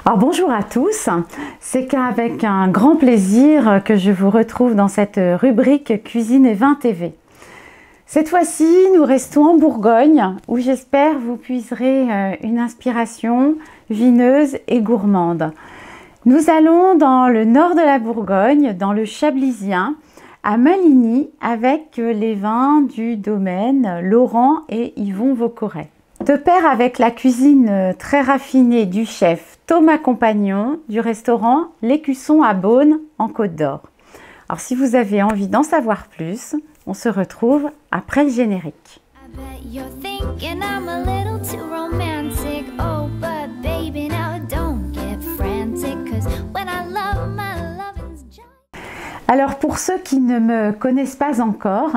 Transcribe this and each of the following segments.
Alors bonjour à tous, c'est avec un grand plaisir que je vous retrouve dans cette rubrique Cuisine et Vin TV. Cette fois-ci, nous restons en Bourgogne où j'espère vous puiserez une inspiration vineuse et gourmande. Nous allons dans le nord de la Bourgogne, dans le Chablisien, à Maligny, avec les vins du domaine Laurent et Yvon Vauquoret. De pair avec la cuisine très raffinée du chef Thomas Compagnon du restaurant L'Écusson à Beaune en Côte d'Or. Alors si vous avez envie d'en savoir plus, on se retrouve après le générique. Alors pour ceux qui ne me connaissent pas encore,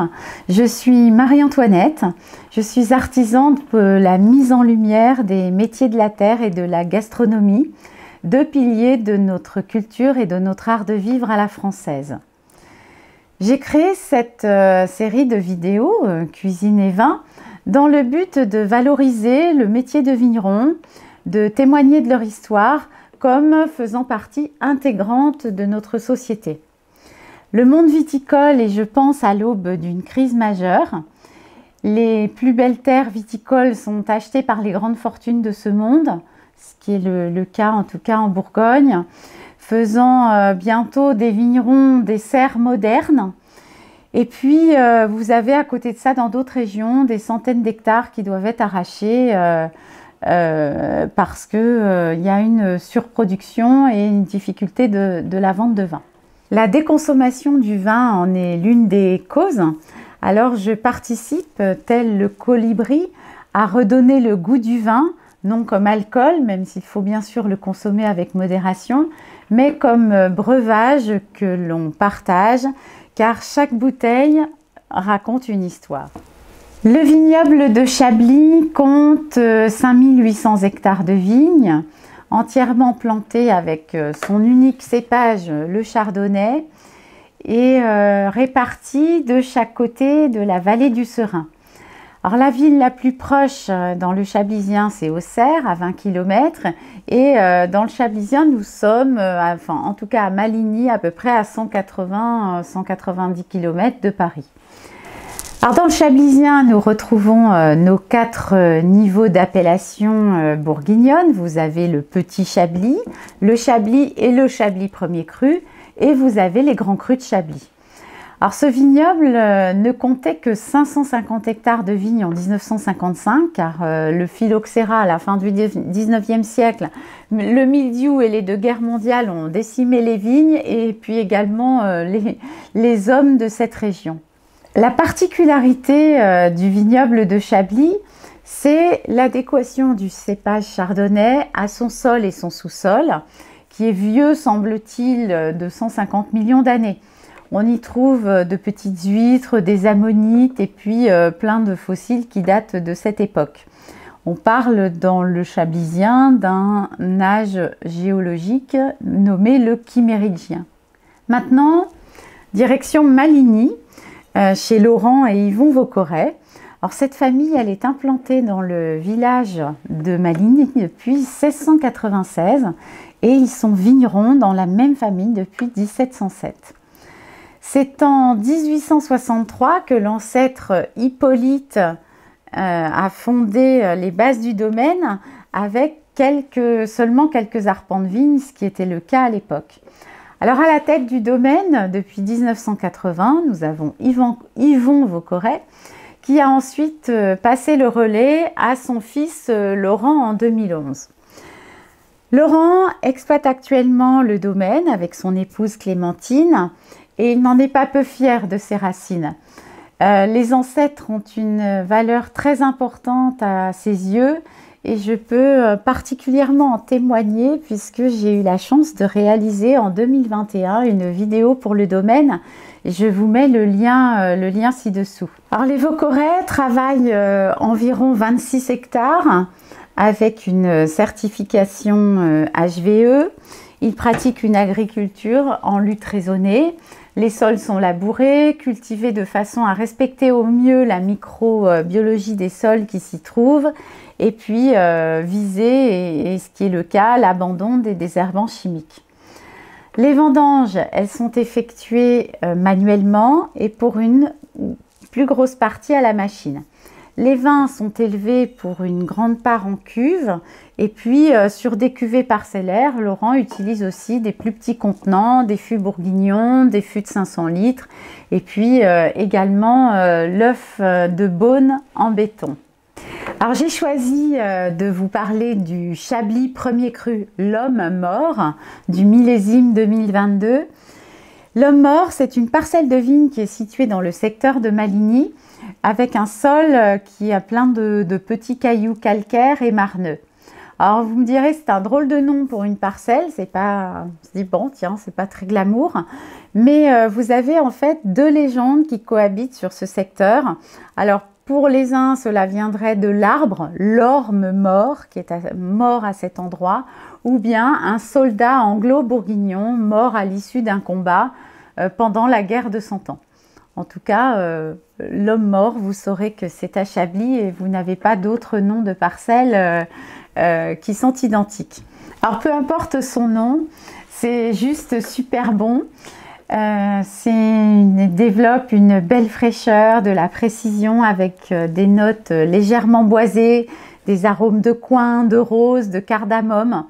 je suis Marie-Antoinette, je suis artisane de la mise en lumière des métiers de la terre et de la gastronomie, deux piliers de notre culture et de notre art de vivre à la française. J'ai créé cette série de vidéos, Cuisine et Vin, dans le but de valoriser le métier de vigneron, de témoigner de leur histoire comme faisant partie intégrante de notre société. Le monde viticole est, je pense, à l'aube d'une crise majeure. Les plus belles terres viticoles sont achetées par les grandes fortunes de ce monde, ce qui est le cas en tout cas en Bourgogne, faisant bientôt des vignerons des serres modernes. Et puis, vous avez à côté de ça, dans d'autres régions, des centaines d'hectares qui doivent être arrachés parce qu'il y a une surproduction et une difficulté de la vente de vin. La déconsommation du vin en est l'une des causes. Alors je participe, tel le colibri, à redonner le goût du vin, non comme alcool, même s'il faut bien sûr le consommer avec modération, mais comme breuvage que l'on partage, car chaque bouteille raconte une histoire. Le vignoble de Chablis compte 5800 hectares de vignes, entièrement planté avec son unique cépage, le chardonnay, et réparti de chaque côté de la vallée du Serein. Alors la ville la plus proche dans le Chablisien, c'est Auxerre, à 20 km, et dans le Chablisien, nous sommes, en tout cas à Maligny, à peu près à 180-190 km de Paris. Alors dans le Chablisien, nous retrouvons nos 4 niveaux d'appellation bourguignonne. Vous avez le Petit Chablis, le Chablis et le Chablis premier cru, et vous avez les grands crus de Chablis. Alors ce vignoble ne comptait que 550 hectares de vignes en 1955, car le phylloxéra à la fin du 19e siècle, le mildiou et les 2 guerres mondiales ont décimé les vignes et puis également les hommes de cette région. La particularité du vignoble de Chablis, c'est l'adéquation du cépage chardonnay à son sol et son sous-sol, qui est vieux, semble-t-il, de 150 millions d'années. On y trouve de petites huîtres, des ammonites et puis plein de fossiles qui datent de cette époque. On parle dans le Chablisien d'un âge géologique nommé le Chimérigien. Maintenant, direction Maligny, chez Laurent et Yvon Vauquoret. Alors cette famille, elle est implantée dans le village de Maligny depuis 1696 et ils sont vignerons dans la même famille depuis 1707. C'est en 1863 que l'ancêtre Hippolyte a fondé les bases du domaine avec seulement quelques arpents de vignes, ce qui était le cas à l'époque. Alors à la tête du domaine, depuis 1980, nous avons Yvon Vauquoret qui a ensuite passé le relais à son fils Laurent en 2011. Laurent exploite actuellement le domaine avec son épouse Clémentine et il n'en est pas peu fier de ses racines. Les ancêtres ont une valeur très importante à ses yeux et je peux particulièrement en témoigner puisque j'ai eu la chance de réaliser en 2021 une vidéo pour le domaine. Je vous mets le lien ci-dessous. Alors les Vauquoret travaillent environ 26 hectares avec une certification HVE. Ils pratiquent une agriculture en lutte raisonnée. Les sols sont labourés, cultivés de façon à respecter au mieux la microbiologie des sols qui s'y trouvent et puis viser, et ce qui est le cas, l'abandon des désherbants chimiques. Les vendanges, elles sont effectuées manuellement et pour une plus grosse partie à la machine. Les vins sont élevés pour une grande part en cuve et puis sur des cuvées parcellaires, Laurent utilise aussi des plus petits contenants, des fûts bourguignons, des fûts de 500 litres et puis également l'œuf de Beaune en béton. Alors j'ai choisi de vous parler du Chablis premier cru L'Homme Mort du millésime 2022. L'Homme Mort, c'est une parcelle de vigne qui est située dans le secteur de Maligny avec un sol qui a plein de petits cailloux calcaires et marneux. Alors vous me direz, c'est un drôle de nom pour une parcelle, c'est pas, on se dit bon tiens, c'est pas très glamour, mais vous avez en fait deux légendes qui cohabitent sur ce secteur. Alors pour les uns, cela viendrait de l'arbre, l'orme mort, qui est mort à cet endroit, ou bien un soldat anglo-bourguignon mort à l'issue d'un combat pendant la guerre de 100 ans. En tout cas, l'homme mort, vous saurez que c'est à Chablis et vous n'avez pas d'autres noms de parcelles qui sont identiques. Alors peu importe son nom, c'est juste super bon. Développe une belle fraîcheur, de la précision avec des notes légèrement boisées, des arômes de coing, de rose, de cardamome.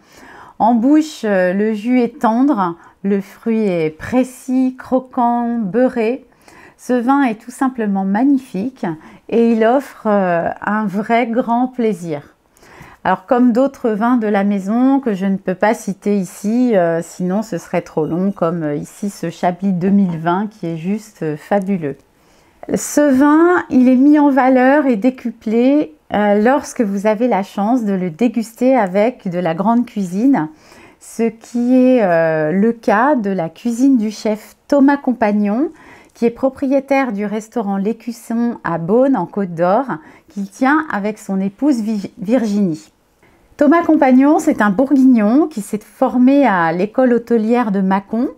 En bouche, le jus est tendre, le fruit est précis, croquant, beurré. Ce vin est tout simplement magnifique et il offre un vrai grand plaisir. Alors comme d'autres vins de la maison que je ne peux pas citer ici, sinon ce serait trop long, comme ici ce Chablis 2020 qui est juste fabuleux. Ce vin, il est mis en valeur et décuplé lorsque vous avez la chance de le déguster avec de la grande cuisine, ce qui est le cas de la cuisine du chef Thomas Compagnon, qui est propriétaire du restaurant L'Écusson à Beaune en Côte d'Or, qu'il tient avec son épouse Virginie. Thomas Compagnon, c'est un bourguignon qui s'est formé à l'école hôtelière de Mâcon,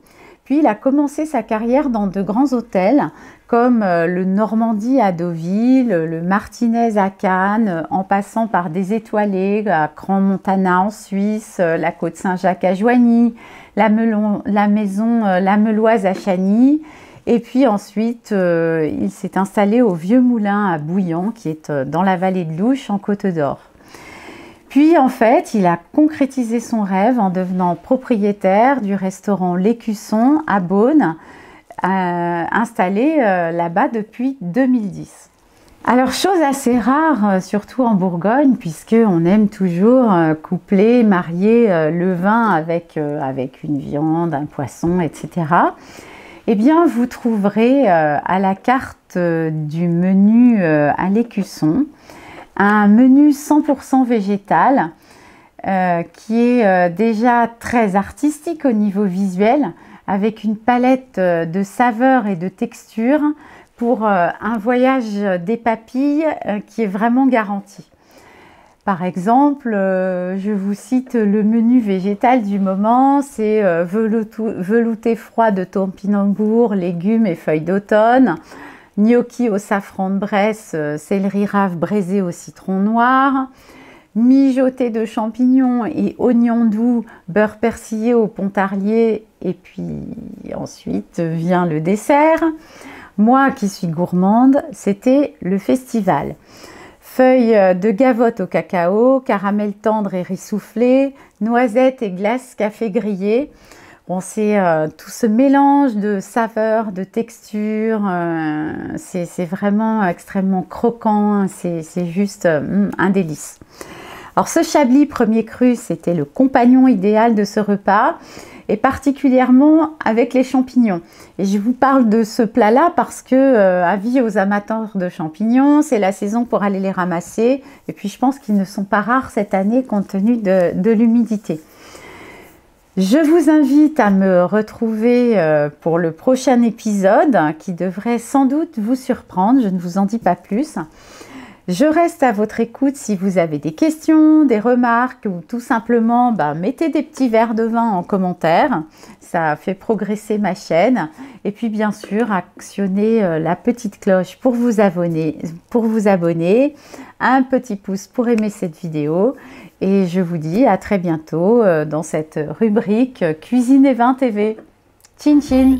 puis il a commencé sa carrière dans de grands hôtels comme le Normandie à Deauville, le Martinez à Cannes, en passant par des étoilés à Crans-Montana en Suisse, la Côte Saint-Jacques à Joigny, la maison La Meuloise à Chagny. Et puis ensuite, il s'est installé au Vieux Moulin à Bouillon, qui est dans la vallée de l'Ouche, en Côte d'Or. Puis en fait, il a concrétisé son rêve en devenant propriétaire du restaurant L'Écusson à Beaune, installé là-bas depuis 2010. Alors, chose assez rare, surtout en Bourgogne, puisqu'on aime toujours coupler, marier le vin avec une viande, un poisson, etc. Eh bien, vous trouverez à la carte du menu à l'Écusson un menu 100% végétal qui est déjà très artistique au niveau visuel, avec une palette de saveurs et de textures pour un voyage des papilles qui est vraiment garanti. Par exemple, je vous cite le menu végétal du moment, c'est velouté froid de topinambour, légumes et feuilles d'automne, gnocchi au safran de Bresse, céleri rave braisé au citron noir, mijoté de champignons et oignons doux, beurre persillé au pontarlier, et puis ensuite vient le dessert. Moi qui suis gourmande, c'était le festival. Feuilles de gavotte au cacao, caramel tendre et riz soufflé, noisettes et glace café grillé. Bon, c'est tout ce mélange de saveurs, de textures, c'est vraiment extrêmement croquant, c'est juste un délice. Alors ce Chablis premier cru, c'était le compagnon idéal de ce repas, et particulièrement avec les champignons. Et je vous parle de ce plat-là parce que, avis aux amateurs de champignons, c'est la saison pour aller les ramasser. Et puis je pense qu'ils ne sont pas rares cette année compte tenu de l'humidité. Je vous invite à me retrouver pour le prochain épisode qui devrait sans doute vous surprendre. Je ne vous en dis pas plus. Je reste à votre écoute si vous avez des questions, des remarques ou tout simplement mettez des petits verres de vin en commentaire. Ça fait progresser ma chaîne. Et puis bien sûr, actionnez la petite cloche pour vous abonner, un petit pouce pour aimer cette vidéo. Et je vous dis à très bientôt dans cette rubrique Cuisine et Vin TV. Chin chin!